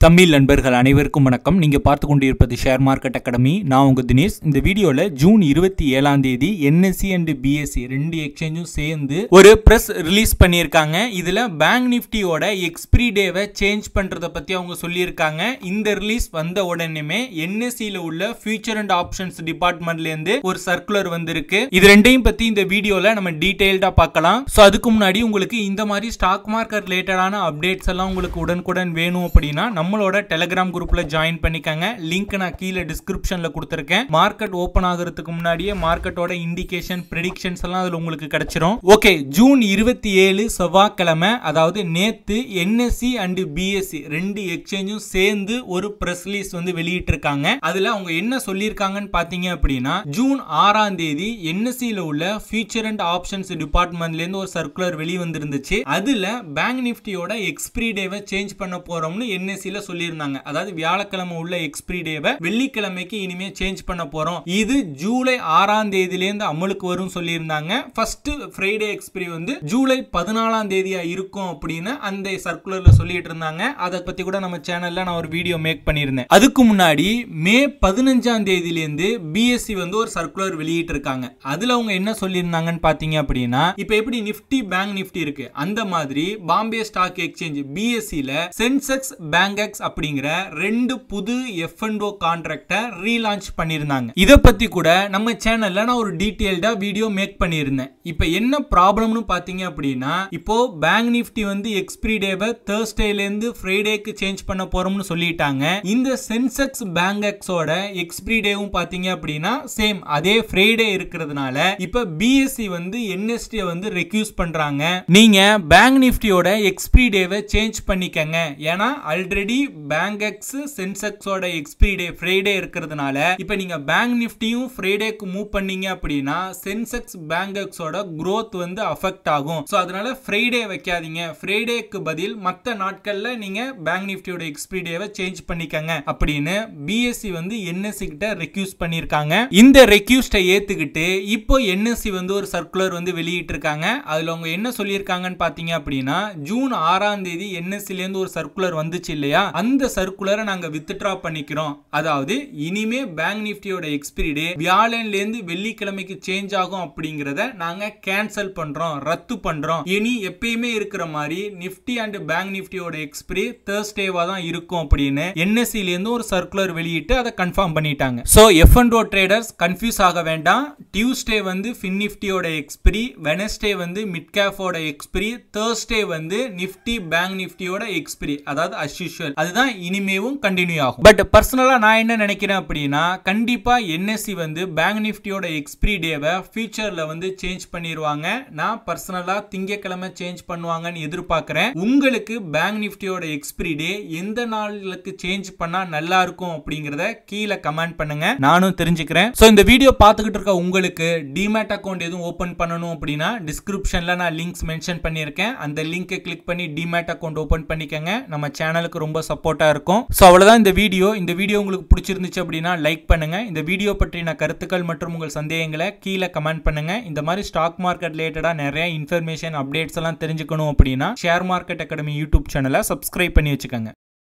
தமிழ் நண்பர்கள் அனைவருக்கும் வணக்கம். நீங்க பார்த்து கொண்டிருப்பது ஷேர் மார்க்கெட் அகாடமி. நான் உங்க தினேஷ். இந்த வீடியோல ஜூன் 27ஆம் தேதி NSE அண்ட் BSE ரெண்டு எக்ஸ்சேஞ்சும் சேர்ந்து ஒரு பிரஸ் ரிலீஸ் பண்ணியிருக்காங்க. இதுல பேங்க் நிஃப்டியோட எக்ஸ்பிரி டேவை சேஞ்ச் பண்றத பத்தி அவங்க சொல்லியிருக்காங்க. இந்த ரிலீஸ் வந்த உடனேமே NSEல உள்ள ஃபியூச்சர் அண்ட் ஆப்ஷன்ஸ் டிபார்ட்மெண்ட்ல இருந்து ஒரு சர்க்குலர் வந்திருக்கு. இது ரெண்டையும் பத்தி இந்த வீடியோல நம்ம டீடைல்டா பார்க்கலாம். சோ அதுக்கு முன்னாடி உங்களுக்கு இந்த மாதிரி ஸ்டாக் மார்க்கெட் ரிலேட்டடான அப்டேட்ஸ் எல்லாம் உங்களுக்கு உடனுக்குடன் வேணும் அப்படின்னா நம்மளோட டெலிகிராம் குரூப்ல ஜாயின் பண்ணிக்கங்க. லிங்க் நான் கீழே டிஸ்கிரிப்ஷன்ல கொடுத்திருக்கேன். மார்க்கெட் ஓபன் ஆகிறதுக்கு முன்னாடியே மார்க்கெட்டோட இண்டிகேஷன் பிரெடிக்ஷன்ஸ் எல்லாம் அதுல உங்களுக்கு கிடைச்சிரும். ஓகே, ஜூன் 27 செவ்வாய்க்கிழமை, அதாவது நேத்து NSE அண்ட் BSE ரெண்டு எக்ஸ்சேஞ்சும் சேர்ந்து ஒரு பிரஸ் ரிலீஸ் வந்து வெளியிட்டு இருக்காங்க. அதுல அவங்க என்ன சொல்லியிருக்காங்கன்னு பாத்தீங்க அப்படின்னா, ஜூன் 6ஆம் தேதி NSEல உள்ள ஃபியூச்சர் அண்ட் ஆப்ஷன்ஸ் டிபார்ட்மெண்ட்ல இருந்து ஒரு சர்க்குலர் வெளிவந்திருந்துச்சு. அதுல பேங்க் நிஃப்டியோட எக்ஸ்பிரி டேவை சேஞ்ச் பண்ண போறோம்னு NSE சொல்லியிருந்தாங்க. அதாவது வியாழக்கிழமை உள்ள எக்ஸ்பிரி டேவை வெள்ளிக்கிழமைக்கு இனிமே சேஞ்ச் பண்ண போறோம். இது ஜூலை 6ஆம் தேதியிலிருந்து அமலுக்கு வரும் சொல்லியிருந்தாங்க. ஃபர்ஸ்ட் ஃப்ரைடே எக்ஸ்பிரி வந்து ஜூலை 14ஆம் தேதியா இருக்கும் அப்படின்னு அந்த சர்க்குலர்ல சொல்லிட்டு இருந்தாங்க. அதை பத்தி கூட நம்ம சேனல்ல நான் ஒரு வீடியோ மேக் பண்ணியிருந்தேன். அதுக்கு முன்னாடி மே 15ஆம் தேதியிலிருந்து BSE வந்து ஒரு சர்க்குலர் வெளியிட்டு இருக்காங்க. அதுல அவங்க என்ன சொல்லியிருந்தாங்கன்னு பாத்தீங்க அப்படின்னா, இப்ப எப்படி நிப்டி பேங்க் நிப்டி இருக்கு, அந்த மாதிரி பாம்பே ஸ்டாக் எக்ஸ்சேஞ்ச் BSEல சென்செக்ஸ் பேங்க் அப்படிங்கிற ரெண்டு புது F&O கான்ட்ராக்ட ரீலான்ச் பண்ணிருந்தாங்க. இத பத்தி கூட நம்ம சேனல்ல நான் ஒரு டீடைல்டா வீடியோ மேக் பண்ணியிருந்தேன். இப்போ என்ன ப்ராப்ளம்னு பாத்தீங்க அப்படின்னா, இப்போ பேங்க் நிஃப்டி வந்து எக்ஸ்பிரி டேவை Thursdayல இருந்து ஃப்ரைடேக்கு சேஞ்ச் பண்ண போறோம்னு சொல்லிட்டாங்க. இந்த சென்செக்ஸ் பேங்க் எக்ஸோட எக்ஸ்பிரி டேவும் பாத்தீங்க அப்படின்னா சேம் அதே ஃப்ரைடே இருக்கிறதுனால இப்ப BSE வந்து NSE வந்து ரெக்யூஸ் பண்றாங்க. நீங்க பேங்க் நிஃப்டியோட எக்ஸ்பிரி டேவை சேஞ்ச் பண்ணிக்கங்க. ஏன்னா ஆல்ரெடி பேங்க் எக்ஸ் சென்செக்ஸோட எக்ஸ்பிரி டே ஃப்ரைடே இருக்கிறதுனால இப்ப நீங்க பேங்க் நிஃப்டியும் ஃப்ரைடேக்கு மூவ் பண்ணீங்க அப்படின்னா சென்செக்ஸ் பேங்க் எக்ஸோட growth வந்து அஃபெக்ட் ஆகும். சோ அதனால ஃப்ரைடே வைக்காதீங்க. ஃப்ரைடேக்கு பதில் மத்த நாட்கள்ல நீங்க பேங்க் நிஃப்டியோட எக்ஸ்பிரி டேவை சேஞ்ச் பண்ணிக்கங்க அப்படின்னு BSE வந்து NSE கிட்ட ரெக்யூஸ் பண்ணிருக்காங்க. இந்த ரெக்யூஸ்டை ஏத்துக்கிட்டு இப்போ NSE வந்து ஒரு சர்க்குலர் வந்து வெளியிட்டு இருக்காங்க. அதுல அவங்க என்ன சொல்லியிருக்காங்கன்னு பாத்தீங்க அப்படின்னா, ஜூன் 6ஆம் தேதி NSE ல இருந்து ஒரு சர்க்குலர் வந்துச்சு இல்லையா, அந்த சர்க்குலரை நாங்க வித்ட்ரா பண்ணிக்கிறோம். அதாவது இனிமே பேங்க் நிஃப்டியோட எக்ஸ்பிரி டே வியாழன்ல இருந்து வெள்ளிக்கிழமைக்கு சேஞ்ச் ஆகும் அப்படிங்கறத நாங்க கேன்சல் பண்றோம், ரத்து பண்றோம். இனி எப்பயுமே இருக்கிற மாதிரி நிஃப்டி அண்ட் பேங்க் நிஃப்டியோட எக்ஸ்பிரி Thursdayவா தான் இருக்கும் அப்படின்னு NSE ல இருந்து ஒரு சர்க்குலர் வெளியிட்டு அதை கன்ஃபார்ம் பண்ணிட்டாங்க. சோ F&O ட்ரேடர்ஸ் கன்ஃபியூஸ் ஆக வேண்டாம். டியூஸ்டே வந்து ஃபின் நிஃப்டியோட எக்ஸ்பிரி, வெனஸ்டே வந்து மிட் கேப்போட எக்ஸ்பிரி, Thursday வந்து நிஃப்டி பேங்க் நிஃப்டியோட எக்ஸ்பிரி. அதாவது as usual அதுதான் இனிமேவும் கண்டினியூ ஆகும். பட் பர்சனலா நான் என்ன நினைக்கிறேன் அப்படின்னா, கண்டிப்பா NSE வந்து பேங்க் நிஃப்டியோட எக்ஸ்பிரி டேவை ஃபியூச்சர்ல வந்து சேஞ்ச் பண்ணிடுவாங்க. நான் பர்சனலா திங்கட்கிழமை சேஞ்ச் பண்ணுவாங்கன்னு எதிர்பார்க்கிறேன். உங்களுக்கு பேங்க் நிஃப்டியோட எக்ஸ்பிரி டே எந்த நாளுக்கு சேஞ்ச் பண்ணா நல்லா இருக்கும் அப்படிங்கறத கீழே கமெண்ட் பண்ணுங்க, நானும் தெரிஞ்சுக்கிறேன். சோ இந்த வீடியோ பார்த்துக்கிட்டு இருக்க உங்களுக்கு டிமேட் அக்கௌண்ட் எதுவும் ஓபன் பண்ணணும் அப்படின்னா டிஸ்கிரிப்ஷன்ல நான் லிங்க்ஸ் மென்ஷன் பண்ணியிருக்கேன். அந்த லிங்கை கிளிக் பண்ணி டிமேட் அக்கௌண்ட் ஓபன் பண்ணிக்கங்க. நம்ம சேனலுக்கு ரொம்ப சப்போர்ட்டா இருக்கும். சோ அவ்வளவுதான் இந்த வீடியோ. இந்த வீடியோ உங்களுக்கு பிடிச்சிருந்துச்சு அப்படின்னா லைக் பண்ணுங்க. இந்த வீடியோ பற்றின கருத்துக்கள் மற்றும் உங்கள் சந்தேகங்களை கீழே கமெண்ட் பண்ணுங்க. இந்த மாதிரி ஸ்டாக் மார்க்கெட் ரிலேட்டடா நிறைய இன்ஃபர்மேஷன் அப்டேட்ஸ் எல்லாம் தெரிஞ்சுக்கணும் அப்படின்னா ஷேர் மார்க்கெட் அகாடமி யூடியூப் சேனலை சப்ஸ்கிரைப் பண்ணி வச்சுக்கோங்க.